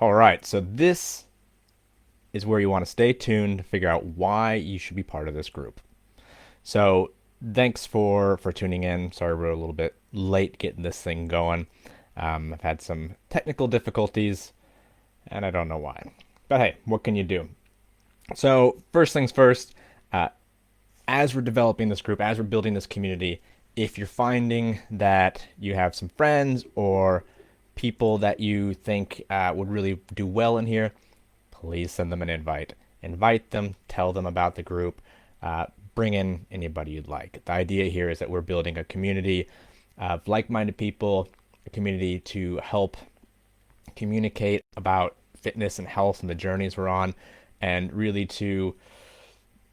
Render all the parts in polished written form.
All right, so this is where you want to stay tuned to figure out why you should be part of this group. So, thanks for tuning in. Sorry we're a little bit late getting this thing going. I've had some technical difficulties, and I don't know why. But hey, what can you do? So, first things first, uh, as we're developing this group, as we're building this community, if you're finding that you have some friends or people that you think would really do well in here, please send them an invite. Invite them, tell them about the group, uh, bring in anybody you'd like. The idea here is that we're building a community of like minded people, a community to help communicate about fitness and health and the journeys we're on, and really to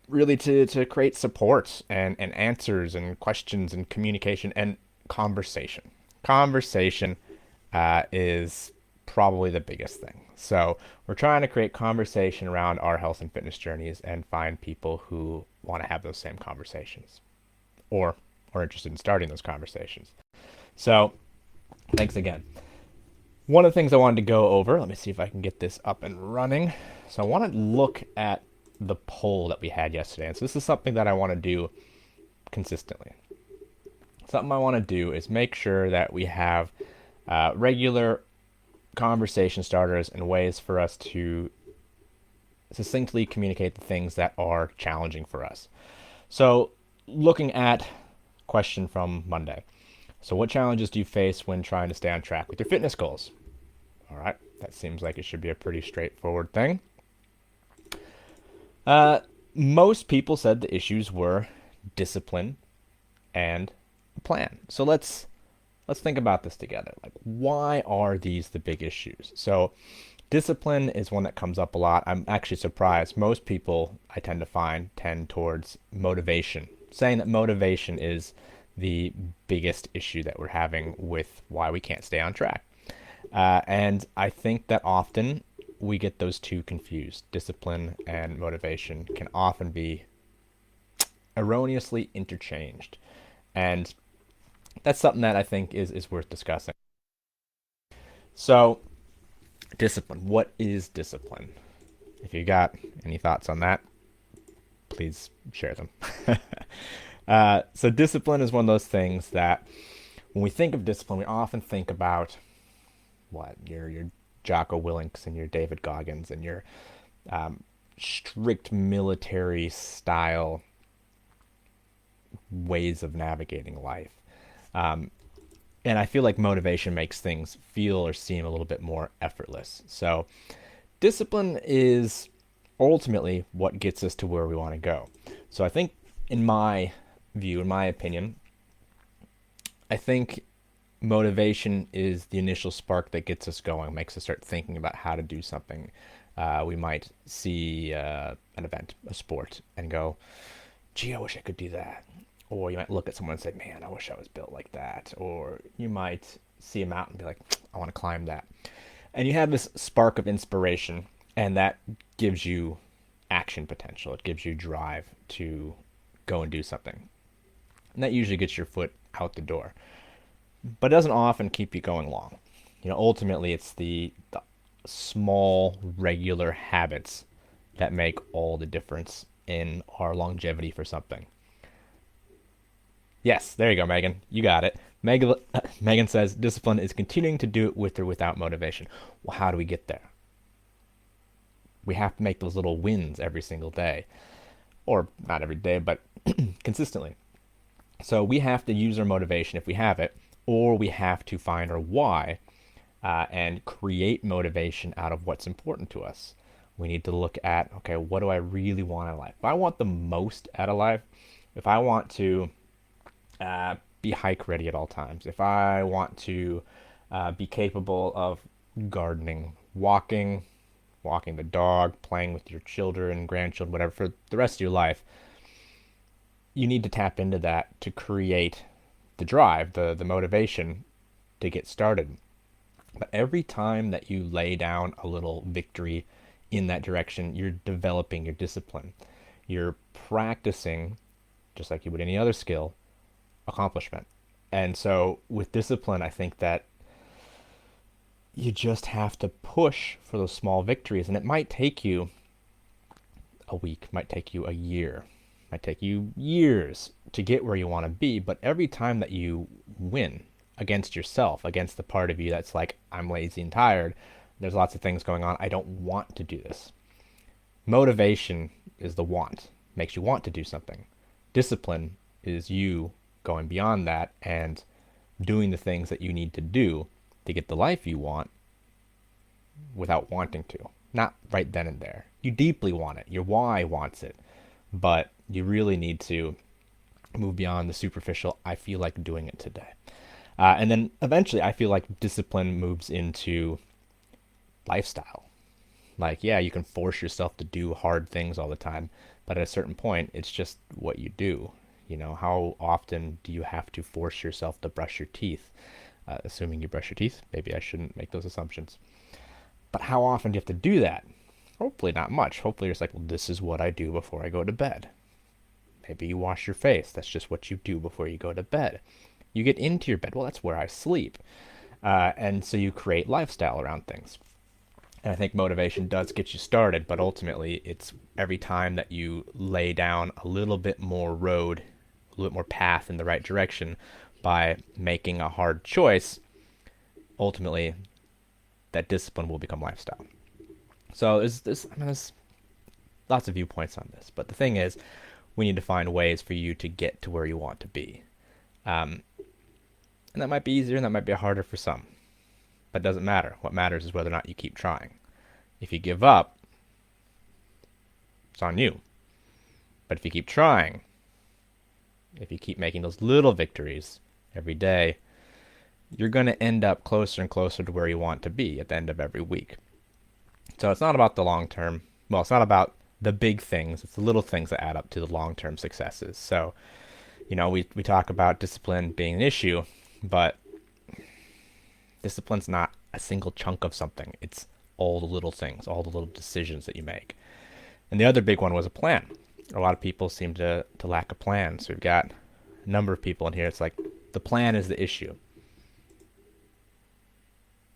create support and answers and questions and communication and conversation. Conversation is probably the biggest thing. So we're trying to create conversation around our health and fitness journeys and find people who want to have those same conversations or are interested in starting those conversations. So thanks again. One of the things I wanted to go over, let me see if I can get this up and running. So I want to look at the poll that we had yesterday. And so this is something that I want to do consistently. Something I want to do is make sure that we have regular conversation starters and ways for us to succinctly communicate the things that are challenging for us. So, looking at question from Monday. So, what challenges do you face when trying to stay on track with your fitness goals? All right, that seems like it should be a pretty straightforward thing. Uh, Most people said the issues were discipline and a plan. So let's think about this together. Like, why are these the big issues? So, discipline is one that comes up a lot. I'm actually surprised. Most people I tend to find tend towards motivation, saying that motivation is the biggest issue that we're having with why we can't stay on track. And I think that often we get those two confused. Discipline and motivation can often be erroneously interchanged. And that's something that I think is worth discussing. So, discipline. What is discipline? If you got any thoughts on that, please share them. So, discipline is one of those things that when we think of discipline, we often think about what your Jocko Willinks and your David Goggins and your um, strict military style ways of navigating life. Um, and I feel like motivation makes things feel or seem a little bit more effortless. So, discipline is ultimately what gets us to where we want to go. So, I think, in my view, in my opinion, I think motivation is the initial spark that gets us going, makes us start thinking about how to do something. We might see an event, a sport, and go, gee, I wish I could do that. Or you might look at someone and say, man, I wish I was built like that. Or you might see a mountain and be like, I want to climb that. And you have this spark of inspiration, and that gives you action potential. It gives you drive to go and do something. And that usually gets your foot out the door. But it doesn't often keep you going long. Ultimately, it's the small, regular habits that make all the difference in our longevity for something. Yes, there you go, Megan. You got it. Megan says discipline is continuing to do it with or without motivation. Well, how do we get there? We have to make those little wins every single day. Or not every day, but consistently. So we have to use our motivation if we have it, or we have to find our why and create motivation out of what's important to us. We need to look at, okay, what do I really want in life? If I want the most out of life, if I want to be hike ready at all times, if I want to be capable of gardening, walking the dog, playing with your children, grandchildren, whatever, for the rest of your life, you need to tap into that to create the drive, the motivation to get started. But every time that you lay down a little victory in that direction, you're developing your discipline. You're practicing, just like you would any other skill, accomplishment. And so with discipline, I think that you just have to push for those small victories. And it might take you a week, might take you a year, might take you years to get where you want to be. But every time that you win against yourself, against the part of you that's like, I'm lazy and tired, there's lots of things going on, I don't want to do this. Motivation is the want, makes you want to do something. Discipline is you going beyond that and doing the things that you need to do to get the life you want without wanting to. Not right then and there. You deeply want it. Your why wants it. But you really need to move beyond the superficial, I feel like doing it today. And then eventually, I feel like discipline moves into lifestyle. Like, yeah, you can force yourself to do hard things all the time, but at a certain point, it's just what you do. You know, how often do you have to force yourself to brush your teeth? Assuming you brush your teeth, maybe I shouldn't make those assumptions. But how often do you have to do that? Hopefully not much. Hopefully you're just like, well, this is what I do before I go to bed. Maybe you wash your face. That's just what you do before you go to bed. You get into your bed. Well, that's where I sleep. And so you create lifestyle around things. And I think motivation does get you started, but ultimately it's every time that you lay down a little bit more road, a little bit more path in the right direction by making a hard choice, ultimately that discipline will become lifestyle. So there's lots of viewpoints on this, but the thing is, we need to find ways for you to get to where you want to be. And that might be easier and that might be harder for some. But it doesn't matter. What matters is whether or not you keep trying. If you give up, it's on you. But if you keep trying, if you keep making those little victories every day, you're going to end up closer and closer to where you want to be at the end of every week. So it's not about the long term. Well, it's not about the big things. It's the little things that add up to the long-term successes. So, you know, we talk about discipline being an issue, but discipline's not a single chunk of something. It's all the little things, all the little decisions that you make. And the other big one was a plan. A lot of people seem to lack a plan. So we've got a number of people in here. It's like the plan is the issue.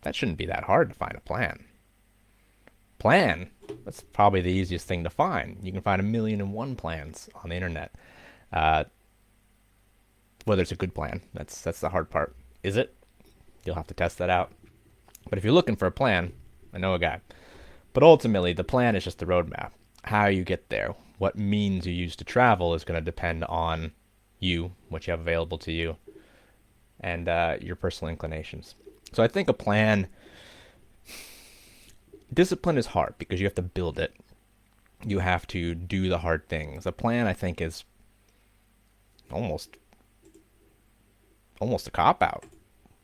That shouldn't be that hard to find a plan. Plan, that's probably the easiest thing to find. You can find 1,000,001 plans on the internet. Whether it's a good plan, that's the hard part. Is it? You'll have to test that out. But if you're looking for a plan, I know a guy. But ultimately, the plan is just the roadmap. How you get there, what means you use to travel is going to depend on you, what you have available to you, and your personal inclinations. So I think a plan, discipline is hard because you have to build it. You have to do the hard things. A plan, I think, is almost a cop-out.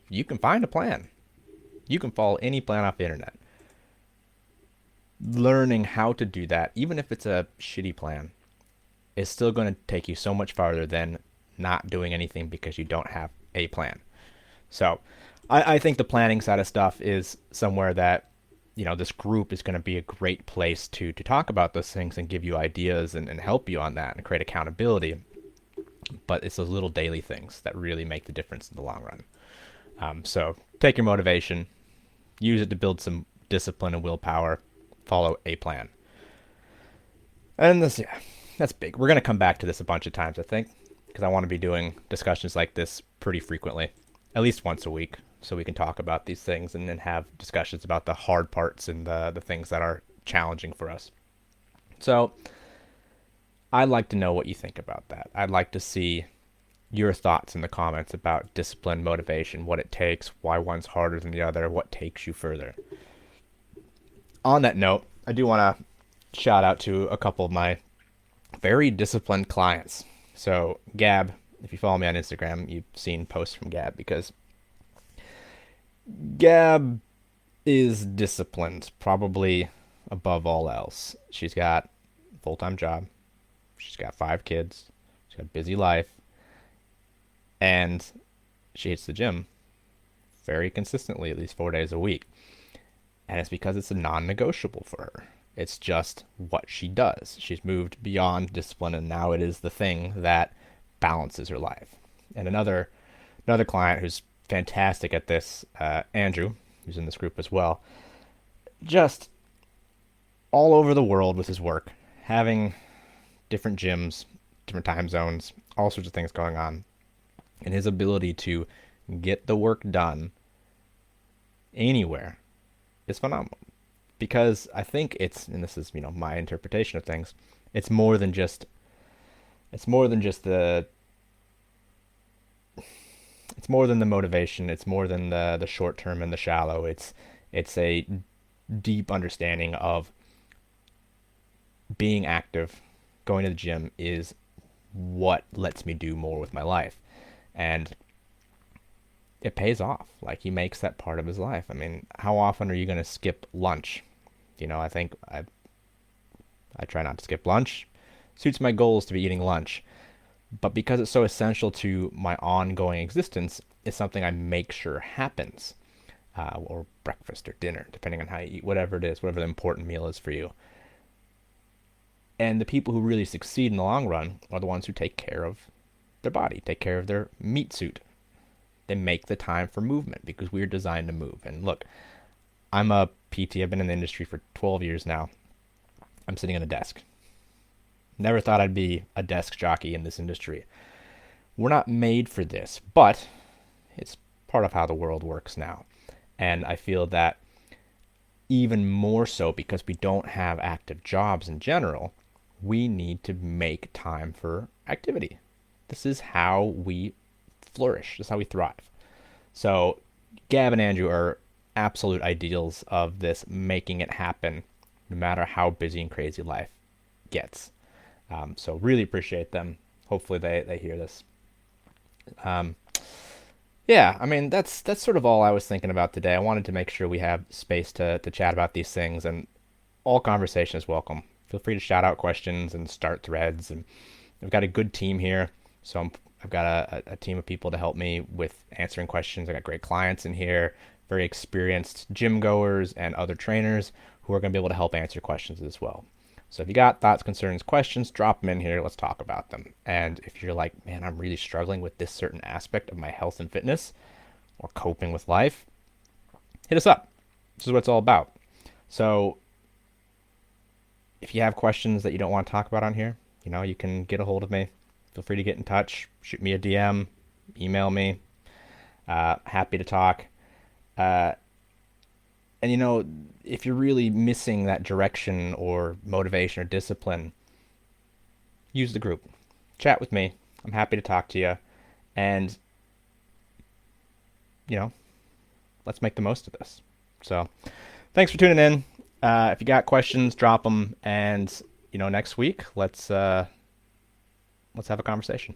You can find a plan. You can follow any plan off the internet. Learning how to do that, even if it's a shitty plan, is still going to take you so much farther than not doing anything because you don't have a plan. So I think the planning side of stuff is somewhere that, you know, this group is going to be a great place to talk about those things and give you ideas and help you on that and create accountability. But it's those little daily things that really make the difference in the long run. So take your motivation, use it to build some discipline and willpower, follow a plan. And this, yeah, that's big. We're going to come back to this a bunch of times, I think, because I want to be doing discussions like this pretty frequently, at least once a week, so we can talk about these things and then have discussions about the hard parts and the things that are challenging for us. So I'd like to know what you think about that. I'd like to see your thoughts in the comments about discipline, motivation, what it takes, why one's harder than the other, what takes you further. On that note, I do want to shout out to a couple of my very disciplined clients. So Gab, if you follow me on Instagram, you've seen posts from Gab because Gab is disciplined, probably above all else. She's got a full-time job. She's got 5 kids. She's got a busy life. And she hits the gym very consistently, at least 4 days a week. And it's because it's a non-negotiable for her. It's just what she does. She's moved beyond discipline, and now it is the thing that balances her life. And another client who's fantastic at this, Andrew, who's in this group as well, just all over the world with his work, having different gyms, different time zones, all sorts of things going on, and his ability to get the work done anywhere is phenomenal. Because I think it's, and this is my interpretation of things, it's more than just it's more than just the it's more than the motivation. It's more than the short term and the shallow. It's a deep understanding of being active, going to the gym is what lets me do more with my life. And it pays off. Like, he makes that part of his life. I mean, how often are you going to skip lunch? I think I try not to skip lunch. Suits my goals to be eating lunch. But because it's so essential to my ongoing existence, it's something I make sure happens. Or breakfast or dinner, depending on how you eat, whatever it is, whatever the important meal is for you. And the people who really succeed in the long run are the ones who take care of their body, take care of their meat suit. They make the time for movement because we're designed to move. And look, I'm a PT. I've been in the industry for 12 years now. I'm sitting at a desk. Never thought I'd be a desk jockey in this industry. We're not made for this, but it's part of how the world works now. And I feel that even more so because we don't have active jobs in general, we need to make time for activity. This is how we flourish. This is how we thrive. So Gab and Andrew are absolute ideals of this, making it happen no matter how busy and crazy life gets. So really appreciate them. Hopefully they hear this. Yeah, I mean, that's sort of all I was thinking about today. I wanted to make sure we have space to chat about these things, and all conversation is welcome. Feel free to shout out questions and start threads. And I've got a good team here, so I've got a team of people to help me with answering questions. I got great clients in here, very experienced gym goers and other trainers who are going to be able to help answer questions as well. So if you got thoughts, concerns, questions, drop them in here. Let's talk about them. And if you're like, man, I'm really struggling with this certain aspect of my health and fitness or coping with life, hit us up. This is what it's all about. So if you have questions that you don't want to talk about on here, you can get a hold of me. Feel free to get in touch. Shoot me a DM. Email me. Happy to talk. And if you're really missing that direction or motivation or discipline, use the group. Chat with me. I'm happy to talk to you. And, let's make the most of this. So thanks for tuning in. If you got questions, drop them. And, next week, let's have a conversation.